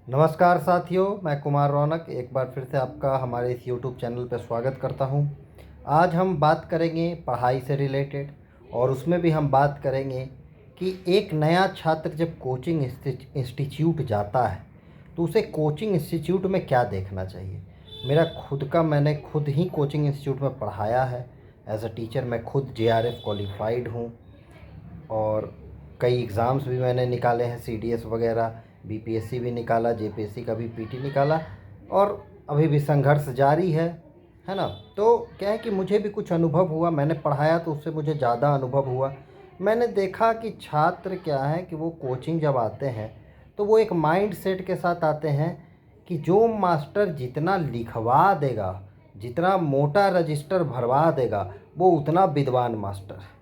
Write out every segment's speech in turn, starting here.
नमस्कार साथियों, मैं कुमार रौनक एक बार फिर से आपका हमारे इस यूट्यूब चैनल पर स्वागत करता हूं। आज हम बात करेंगे पढ़ाई से रिलेटेड और उसमें भी हम बात करेंगे कि एक नया छात्र जब कोचिंग इंस्टीट्यूट जाता है तो उसे कोचिंग इंस्टीट्यूट में क्या देखना चाहिए। मैंने खुद ही कोचिंग इंस्टीट्यूट में पढ़ाया है। एज अ टीचर मैं खुद JRF क्वालिफाइड हूँ और कई एग्ज़ाम्स भी मैंने निकाले हैं, CDS वगैरह, BPSC भी निकाला, JPSC का भी PT निकाला और अभी भी संघर्ष जारी है ना। तो क्या है कि मुझे भी कुछ अनुभव हुआ, मैंने पढ़ाया तो उससे मुझे ज़्यादा अनुभव हुआ। मैंने देखा कि छात्र क्या है कि वो कोचिंग जब आते हैं तो वो एक माइंड सेट के साथ आते हैं कि जो मास्टर जितना लिखवा देगा, जितना मोटा रजिस्टर भरवा देगा, वो उतना विद्वान मास्टर है।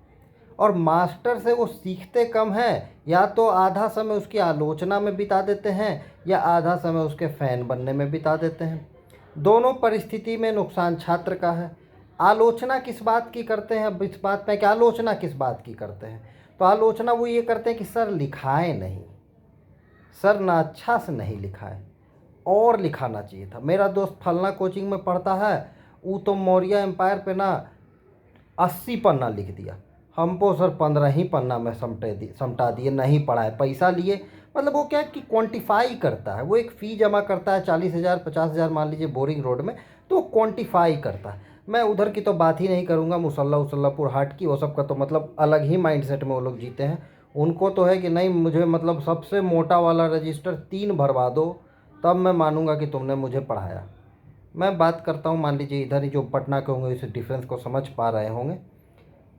और मास्टर से वो सीखते कम हैं, या तो आधा समय उसकी आलोचना में बिता देते हैं या आधा समय उसके फ़ैन बनने में बिता देते हैं। दोनों परिस्थिति में नुकसान छात्र का है। आलोचना किस बात की करते हैं, अब इस बात में कि आलोचना किस बात की करते हैं, तो आलोचना वो ये करते हैं कि सर लिखाए नहीं, सर ना अच्छा से नहीं लिखा है और लिखाना चाहिए था। मेरा दोस्त फलना कोचिंग में पढ़ता है, वो तो मौर्य एम्पायर पे ना 80 पन्ना लिख दिया, हमको सर 15 ही पन्ना में समटा दिए, नहीं पढ़ाए, पैसा लिए। मतलब वो क्या है कि क्वांटिफाई करता है, वो एक फ़ी जमा करता है 40,000 50,000 मान लीजिए बोरिंग रोड में, तो वो क्वांटिफाई करता है। मैं उधर की तो बात ही नहीं करूँगा, मुसल्ला उसल्लापुर हाट की, वो सब का तो मतलब अलग ही माइंडसेट में वो लोग जीते हैं। उनको तो है कि नहीं, मुझे मतलब सबसे मोटा वाला रजिस्टर 3 भरवा दो, तब मैं मानूंगा कि तुमने मुझे पढ़ाया। मैं बात करता हूँ, मान लीजिए इधर ही जो पटना के होंगे इस डिफरेंस को समझ पा रहे होंगे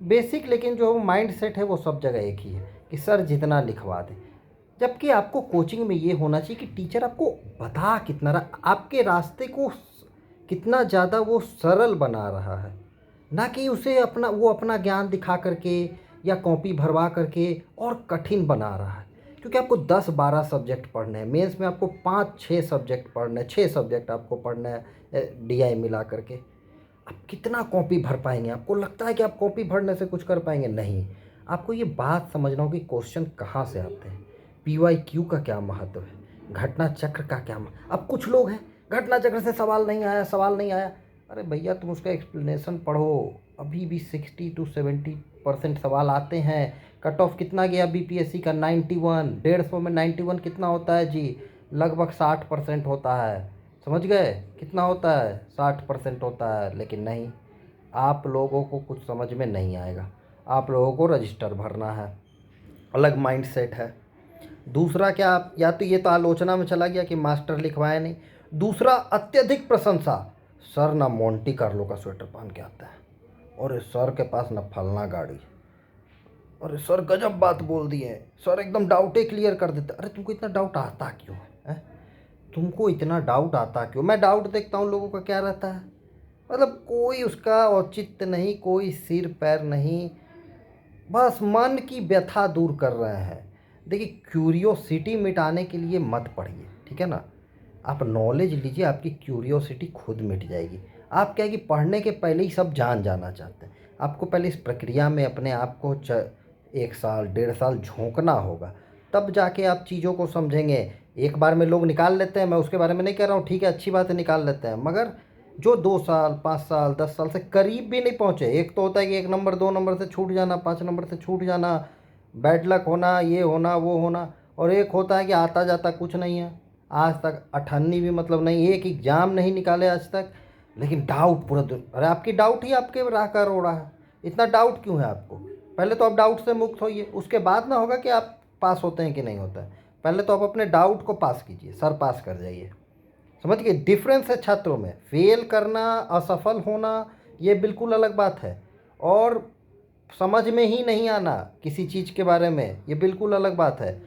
बेसिक, लेकिन जो माइंड सेट है वो सब जगह एक ही है कि सर जितना लिखवा दे। जबकि आपको कोचिंग में ये होना चाहिए कि टीचर आपको बता कितना रहा, आपके रास्ते को कितना ज़्यादा वो सरल बना रहा है, ना कि उसे अपना ज्ञान दिखा करके या कॉपी भरवा करके और कठिन बना रहा है। क्योंकि आपको 10-12 सब्जेक्ट पढ़ने हैं, मेंस में आपको 5-6 सब्जेक्ट पढ़ने हैं, 6 सब्जेक्ट आपको पढ़ने हैं DI मिला करके। आप कितना कॉपी भर पाएंगे? आपको लगता है कि आप कॉपी भरने से कुछ कर पाएंगे? नहीं। आपको ये बात समझना हो कि क्वेश्चन कहाँ से आते हैं, PYQ का क्या महत्व है, घटना चक्र का क्या अब कुछ लोग हैं, घटना चक्र से सवाल नहीं आया, सवाल नहीं आया। अरे भैया, तुम उसका एक्सप्लेनेशन पढ़ो। अभी भी 60 to 70% सवाल आते हैं। कट ऑफ कितना गया BPSC का? 91। 150 में 91 कितना होता है जी? लगभग 60% होता है। समझ गए कितना होता है? 60% होता है। लेकिन नहीं, आप लोगों को कुछ समझ में नहीं आएगा, आप लोगों को रजिस्टर भरना है, अलग माइंड सेट है। दूसरा क्या, आप या तो ये तो आलोचना में चला गया कि मास्टर लिखवाए नहीं। दूसरा, अत्यधिक प्रशंसा। सर ना मोंटी कार्लो का स्वेटर पहन के आता है, और सर के पास ना फलना गाड़ी, अरे सर गजब बात बोल दी है, सर एकदम डाउटे क्लियर कर देता। अरे तुमको इतना डाउट आता क्यों है? तुमको इतना डाउट आता क्यों? मैं डाउट देखता हूँ लोगों का क्या रहता है, मतलब कोई उसका औचित्य नहीं, कोई सिर पैर नहीं, बस मन की व्यथा दूर कर रहे हैं। देखिए, क्यूरियोसिटी मिटाने के लिए मत पढ़िए, ठीक है ना। आप नॉलेज लीजिए, आपकी क्यूरियोसिटी खुद मिट जाएगी। आप क्या है कि पढ़ने के पहले ही सब जान जाना चाहते हैं। आपको पहले इस प्रक्रिया में अपने आप को 1 साल 1.5 साल झोंकना होगा, तब जाके आप चीज़ों को समझेंगे। एक बार में लोग निकाल लेते हैं, मैं उसके बारे में नहीं कह रहा हूँ, ठीक है अच्छी बात है निकाल लेते हैं, मगर जो 2 साल 5 साल 10 साल से करीब भी नहीं पहुँचे। एक तो होता है कि 1 नंबर 2 नंबर से छूट जाना, 5 नंबर से छूट जाना, बैड लक होना, ये होना वो होना, और एक होता है कि आता जाता कुछ नहीं है, आज तक अठन्नी भी मतलब नहीं, एक एग्ज़ाम नहीं निकाले आज तक, लेकिन डाउट पूरा अरे आपकी डाउट ही आपके राह का रोड़ा है। इतना डाउट क्यों है आपको? पहले तो आप डाउट से मुक्त होइए, उसके बाद ना होगा कि आप पास होते हैं कि नहीं होता है। पहले तो आप अपने डाउट को पास कीजिए, सर पास कर जाइए। समझ गए डिफरेंस है छात्रों में? फेल करना, असफल होना, ये बिल्कुल अलग बात है, और समझ में ही नहीं आना किसी चीज़ के बारे में, ये बिल्कुल अलग बात है।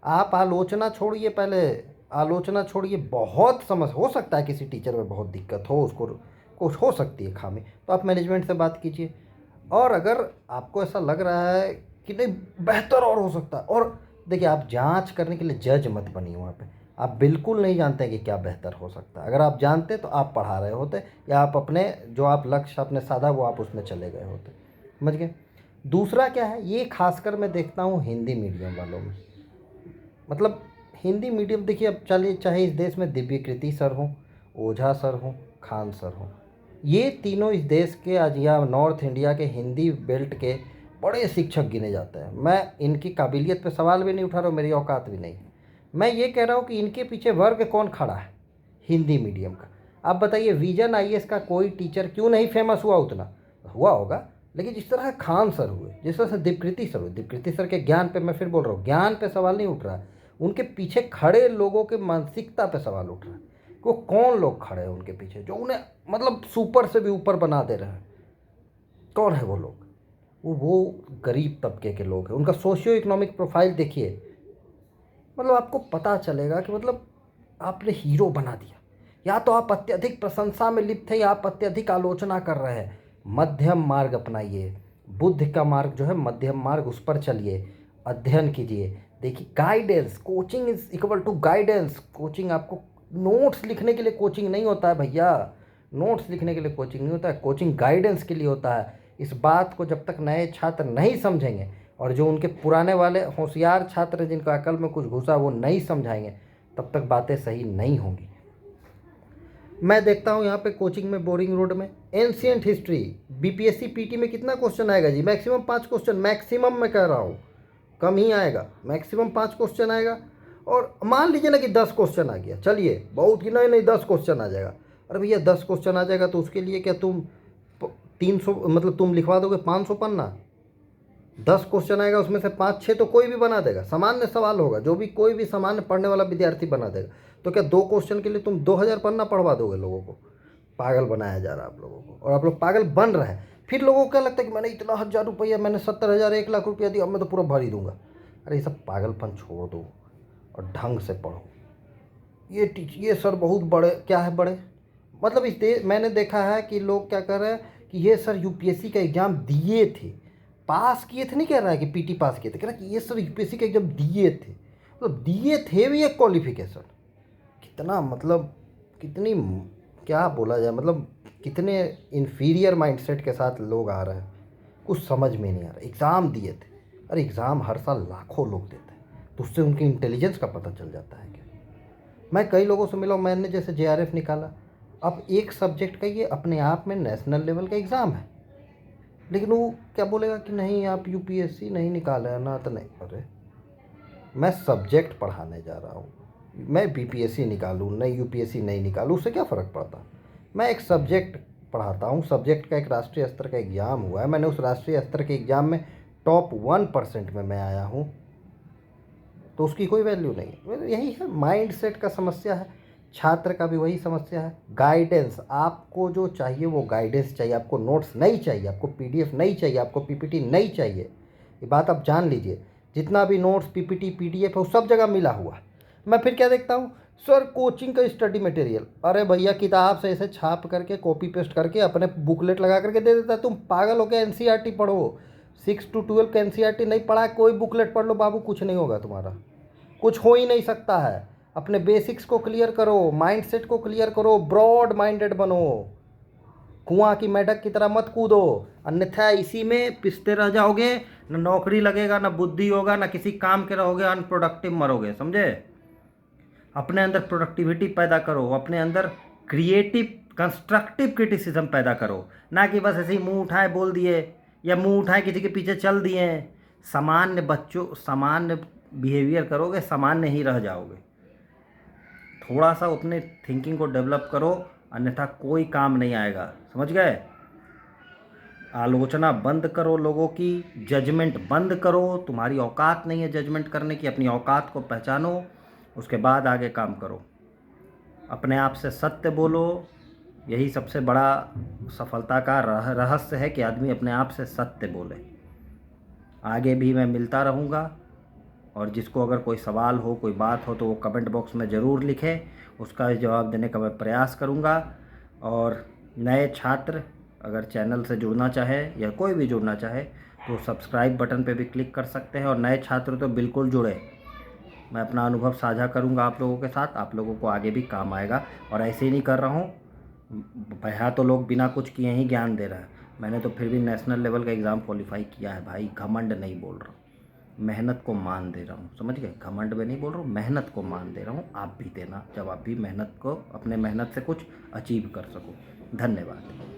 आप आलोचना छोड़िए, पहले आलोचना छोड़िए। बहुत समझ हो सकता है किसी टीचर में बहुत दिक्कत हो, उसको कुछ हो सकती है खामी, तो आप मैनेजमेंट से बात कीजिए। और अगर आपको ऐसा लग रहा है कि नहीं बेहतर और हो सकता है, और देखिए, आप जांच करने के लिए जज मत बनिए वहाँ पे। आप बिल्कुल नहीं जानते हैं कि क्या बेहतर हो सकता है। अगर आप जानते तो आप पढ़ा रहे होते, या आप अपने जो आप लक्ष्य आपने साधा वो आप उसमें चले गए होते। समझ गए? दूसरा क्या है, ये खासकर मैं देखता हूँ हिंदी मीडियम वालों में, मतलब हिंदी मीडियम देखिए, अब चलिए चाहे इस देश में दिव्यकृति सर हों, ओझा सर हों, खान सर हों, ये तीनों इस देश के आज या नॉर्थ इंडिया के हिंदी बेल्ट के बड़े शिक्षक गिने जाते हैं। मैं इनकी काबिलियत पे सवाल भी नहीं उठा रहा हूँ, मेरी औकात भी नहीं। मैं ये कह रहा हूँ कि इनके पीछे वर्ग कौन खड़ा है हिंदी मीडियम का। आप बताइए, विजन आईएएस का कोई टीचर क्यों नहीं फेमस हुआ? उतना हुआ होगा, लेकिन जिस तरह खान सर हुए, जिस तरह से दीपकृति सर हुए, दीपकृति सर के ज्ञान पे मैं फिर बोल रहा हूँ, ज्ञान पे सवाल नहीं उठ रहा है, उनके पीछे खड़े लोगों के मानसिकता पे सवाल उठ रहा है। वो कौन लोग खड़े हैं उनके पीछे जो उन्हें मतलब सुपर से भी ऊपर बना दे रहे हैं? कौन है वो लोग? वो गरीब तबके के लोग हैं। उनका सोशियो इकोनॉमिक प्रोफाइल देखिए, मतलब आपको पता चलेगा कि मतलब आपने हीरो बना दिया। या तो आप अत्यधिक प्रशंसा में लिप्त हैं या आप अत्यधिक आलोचना कर रहे हैं। मध्यम मार्ग अपनाइए, बुद्ध का मार्ग जो है मध्यम मार्ग, उस पर चलिए, अध्ययन कीजिए। देखिए, guidance, coaching is equal to guidance. Coaching आपको नोट्स लिखने के लिए कोचिंग नहीं होता है भैया, नोट्स लिखने के लिए कोचिंग नहीं होता है, कोचिंग गाइडेंस के लिए होता है। इस बात को जब तक नए छात्र नहीं समझेंगे और जो उनके पुराने वाले होशियार छात्र जिनका अकल में कुछ घुसा वो नहीं समझाएंगे, तब तक बातें सही नहीं होंगी। मैं देखता हूँ यहाँ पे कोचिंग में, बोरिंग रोड में, एंशियंट हिस्ट्री बीपीएससी पीटी में कितना क्वेश्चन आएगा जी? मैक्सिमम 5 क्वेश्चन, मैक्सिमम मैं कह रहा हूँ, कम ही आएगा, मैक्सिमम 5 क्वेश्चन आएगा। और मान लीजिए ना कि 10 क्वेश्चन आ गया, चलिए बहुत कि नहीं नहीं 10 क्वेश्चन आ जाएगा। अरे भैया 10 क्वेश्चन आ जाएगा तो उसके लिए क्या तुम 300 मतलब तुम लिखवा दोगे 500 पन्ना? 10 क्वेश्चन आएगा, उसमें से 5-6 तो कोई भी बना देगा, सामान्य सवाल होगा, जो भी कोई भी सामान्य पढ़ने वाला विद्यार्थी बना देगा। तो क्या 2 क्वेश्चन के लिए तुम 2000 पन्ना पढ़वा दोगे लोगों को? पागल बनाया जा रहा है आप लोगों को, और आप लोग पागल बन रहे हैं। फिर लोगों को क्या लगता है कि मैंने इतना 1000 रुपया, मैंने 70,000 1 लाख रुपया दिया, अब मैं तो पूरा भर ही दूंगा। अरे ये सब पागलपन छोड़ दो और ढंग से पढ़ो। ये सर बहुत बड़े, क्या है बड़े, मतलब इस देश मैंने देखा है कि लोग क्या कर रहे हैं कि ये सर यूपीएससी का एग्ज़ाम दिए थे, पास किए थे, नहीं कह रहा है कि पीटी पास किए थे, कह रहा है कि ये सर यूपीएससी का एग्ज़ाम दिए थे, मतलब दिए थे भी एक क्वालिफिकेशन। कितना मतलब, कितनी, क्या बोला जाए, मतलब कितने इन्फीरियर माइंडसेट के साथ लोग आ रहे हैं, कुछ समझ में नहीं आ रहा। एग्ज़ाम दिए थे, अरे एग्ज़ाम हर साल लाखों लोग देते हैं, तो उससे उनकी इंटेलिजेंस का पता चल जाता है क्या? मैं कई लोगों से मिला हूँ, मैंने जैसे जेआरएफ निकाला, अब एक सब्जेक्ट का ये अपने आप में नेशनल लेवल का एग्ज़ाम है, लेकिन वो क्या बोलेगा कि नहीं आप यूपीएससी नहीं निकाले है ना, तो नहीं। अरे मैं सब्जेक्ट पढ़ाने जा रहा हूँ, मैं बीपीएससी निकालूँ नहीं यूपीएससी नहीं निकालूँ, उससे क्या फ़र्क पड़ता? मैं एक सब्जेक्ट पढ़ाता हूँ, सब्जेक्ट का एक राष्ट्रीय स्तर का एग्ज़ाम हुआ है, मैंने उस राष्ट्रीय स्तर के एग्ज़ाम में टॉप 1% में मैं आया हूँ, तो उसकी कोई वैल्यू नहीं है। यही है, माइंड सेट का समस्या है, छात्र का भी वही समस्या है। गाइडेंस, आपको जो चाहिए वो गाइडेंस चाहिए, आपको नोट्स नहीं चाहिए, आपको पीडीएफ नहीं चाहिए, आपको पीपीटी नहीं चाहिए। ये बात आप जान लीजिए, जितना भी नोट्स पीपीटी पीडीएफ है वो सब जगह मिला हुआ है। मैं फिर क्या देखता हूँ, सर कोचिंग का स्टडी मटेरियल, अरे भैया किताब से ऐसे छाप करके कॉपी पेस्ट करके अपने बुकलेट लगा करके दे देता है। तुम पागल हो गया? एनसीईआरटी पढ़ो, 6 to 12 का एनसीईआरटी नहीं पढ़ा, कोई बुकलेट पढ़ लो बाबू, कुछ नहीं होगा तुम्हारा, कुछ हो ही नहीं सकता है। अपने बेसिक्स को क्लियर करो, माइंडसेट को क्लियर करो, ब्रॉड माइंडेड बनो, कुआं की मेढक की तरह मत कूदो, अन्यथा इसी में पिसते रह जाओगे, न नौकरी लगेगा, न बुद्धि होगा, न किसी काम के रहोगे, अनप्रोडक्टिव मरोगे, समझे? अपने अंदर प्रोडक्टिविटी पैदा करो, अपने अंदर क्रिएटिव कंस्ट्रक्टिव क्रिटिसिज्म पैदा करो, ना कि बस ऐसे ही मुंह उठाए बोल दिए या मुंह उठाए किसी के पीछे चल दिए। सामान्य बच्चों, सामान्य बिहेवियर करोगे, सामान्य ही रह जाओगे। थोड़ा सा अपने थिंकिंग को डेवलप करो, अन्यथा कोई काम नहीं आएगा, समझ गए? आलोचना बंद करो, लोगों की जजमेंट बंद करो, तुम्हारी औकात नहीं है जजमेंट करने की, अपनी औकात को पहचानो, उसके बाद आगे काम करो। अपने आप से सत्य बोलो, यही सबसे बड़ा सफलता का रहस्य है कि आदमी अपने आप से सत्य बोले। आगे भी मैं मिलता रहूँगा, और जिसको अगर कोई सवाल हो, कोई बात हो, तो वो कमेंट बॉक्स में ज़रूर लिखे, उसका जवाब देने का मैं प्रयास करूँगा। और नए छात्र अगर चैनल से जुड़ना चाहे या कोई भी जुड़ना चाहे तो सब्सक्राइब बटन पे भी क्लिक कर सकते हैं, और नए छात्र तो बिल्कुल जुड़े। मैं अपना अनुभव साझा करूँगा आप लोगों के साथ, आप लोगों को आगे भी काम आएगा। और ऐसे ही नहीं कर रहा हूँ, भैया तो लोग बिना कुछ किए ही ज्ञान दे रहा है, मैंने तो फिर भी नेशनल लेवल का एग्ज़ाम क्वालिफाई किया है भाई, घमंड नहीं बोल रहा हूँ। मेहनत को मान दे रहा हूँ, समझ गए? घमंड में नहीं बोल रहा हूँ, मेहनत को मान दे रहा हूँ। आप भी देना जब आप भी मेहनत को, अपने मेहनत से कुछ अचीव कर सको। धन्यवाद।